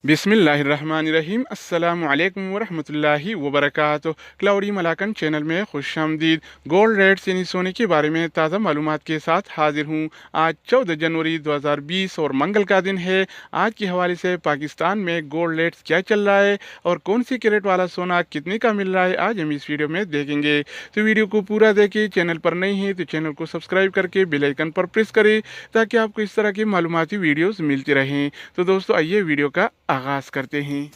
बिस्मिल्लाहिर्रहमानिर्रहीम अस्सलामु अलैकुम वरहमतुल्लाहि वबरकातुहू। क्लाउडी मलाकन चैनल में खुश आमदीद। गोल्ड रेट्स यानी सोने के बारे में ताज़ा मालूमात के साथ हाजिर हूँ। आज 14 जनवरी 2020 और मंगल का दिन है। आज के हवाले से पाकिस्तान में गोल्ड रेट्स क्या चल रहा है और कौन सी कैरेट वाला सोना कितने का मिल रहा है, आज हम इस वीडियो में देखेंगे। तो वीडियो को पूरा देखिए। चैनल पर नहीं है तो चैनल को सब्सक्राइब करके बेल आइकन पर प्रेस करें ताकि आपको इस तरह की मालूमाती वीडियोज़ मिलती रहें। तो दोस्तों आइए वीडियो का आगाज़ करते हैं।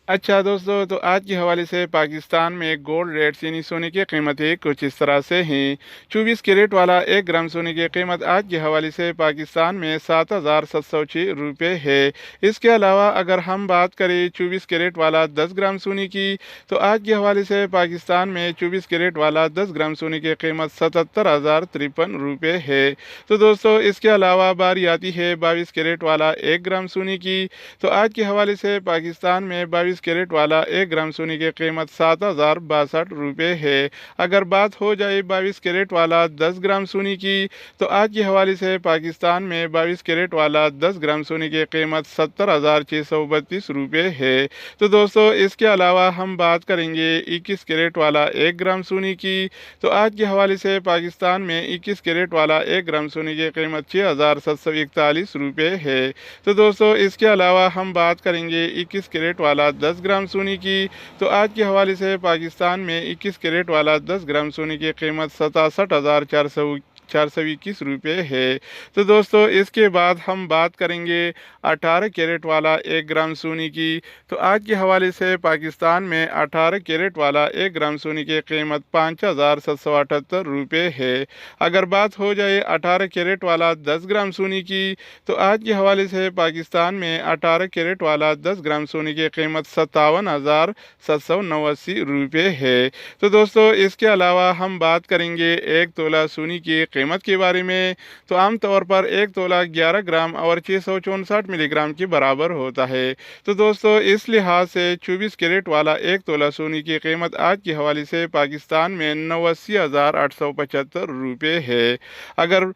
अच्छा दोस्तों, तो आज के हवाले से पाकिस्तान में गोल्ड रेट्स यानी सोने की कीमतें कुछ इस तरह से हैं। 24 कैरेट वाला 1 ग्राम सोने की कीमत आज के हवाले से पाकिस्तान में 7,706 रुपये है। इसके अलावा अगर हम बात करें 24 कैरेट वाला 10 ग्राम सोने की, तो आज के हवाले से पाकिस्तान में 24 कैरेट वाला 10 ग्राम सोने की कीमत 77,053 रुपये है। तो दोस्तों इसके अलावा बारी आती है 22 कैरेट वाला 1 ग्राम सोने की, तो आज के हवाले से पाकिस्तान में 22 कैरेट वाला 1 ग्राम सोने की कीमत 7,062 रुपये है। अगर बात हो जाए 22 कैरेट वाला 10 ग्राम सोने की, तो आज के हवाले से पाकिस्तान में 22 कैरेट वाला 10 ग्राम सोने की कीमत 70,632 रुपये है। तो दोस्तों इसके अलावा हम बात करेंगे 21 कैरेट वाला 1 ग्राम सोने की, तो आज के हवाले से पाकिस्तान में 21 कैरेट वाला 1 ग्राम सोने की कीमत 6,741 रुपये है। तो दोस्तों इसके अलावा हम बात करेंगे 21 कैरेट वाला 10 ग्राम सोने की, तो आज के हवाले से पाकिस्तान में 21 कैरेट वाला 10 ग्राम सोने की कीमत 67,421 रुपये है। तो दोस्तों इसके बाद हम बात करेंगे 18 कैरेट वाला 1 ग्राम सोने की, तो आज के हवाले से पाकिस्तान में 18 कैरेट वाला 1 ग्राम सोने की कीमत 5,778 रुपये है। अगर बात हो जाए 18 कैरेट वाला 10 ग्राम सोने की, तो आज के हवाले से पाकिस्तान में 18 कैरेट वाला 10 ग्राम सोने की कीमत 57,789 रुपये है। तो दोस्तों इसके अलावा हम बात करेंगे 1 तोला सोने की कीमत के बारे में। तो आमतौर पर 1 तोला 11 ग्राम और 664 मिलीग्राम के बराबर होता है। तो दोस्तों इस लिहाज से 24 कैरेट वाला 1 तोला सोने की कीमत आज के हवाले से पाकिस्तान में 89,875 रुपये है। अगर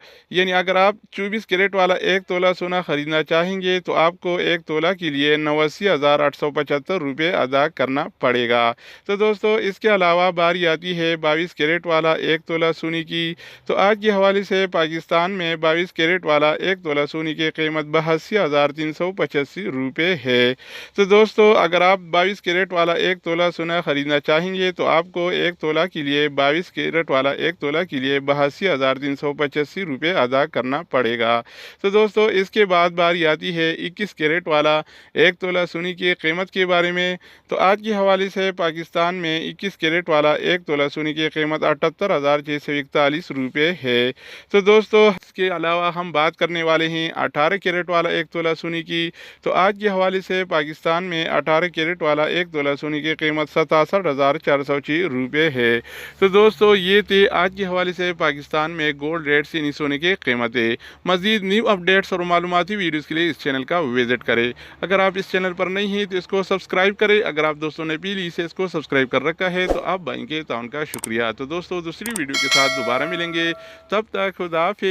आप 24 कैरेट वाला 1 तोला सोना खरीदना चाहेंगे तो आपको 1 तोला के लिए 89,875 रुपये अदा करना पड़ेगा। तो दोस्तों इसके अलावा बारी आती है 22 कैरेट वाला 1 तोला सोने की, तो आज के हवाले से पाकिस्तान में 22 कैरेट वाला 1 तोला सोने की कीमत 82,385 रुपये है। तो दोस्तों अगर आप 22 कैरेट वाला 1 तोला सोना खरीदना चाहेंगे तो आपको 1 तोला के लिए 22 कैरेट वाला 1 तोला के लिए 82,385 रुपये अदा करना पड़ेगा। तो दोस्तों इसके बाद बारी आती है 21 कैरेट वाला 1 तोला सोने की कीमत के बारे में। तो आज के हवाले से पाकिस्तान में 21 कैरेट वाला 1 तोला सोने की कीमत 78,641 रुपये है। तो दोस्तों इसके अलावा हम बात करने वाले हैं 18 कैरेट वाला 1 तोला सोने की, तो आज के हवाले से पाकिस्तान में 18 कैरेट वाला 1 तोला सोने की कीमत 67,406 रुपये है। तो दोस्तों ये थे आज के हवाले से पाकिस्तान में गोल्ड रेट्स यानी सोने की कीमतें। मज़ीद न्यू अपडेट्स और मालूमाती वीडियोज़ के लिए इस चैनल का विजिट करें। अगर आप इस चैनल पर नहीं हैं तो इसको सब्सक्राइब करें। अगर आप दोस्तों ने पहले से इसको सब्सक्राइब कर रखा है तो आप भाई के ताउन का शुक्रिया। तो दोस्तों दूसरी वीडियो के साथ दोबारा मिलेंगे, तब तक खुदा हाफिज़।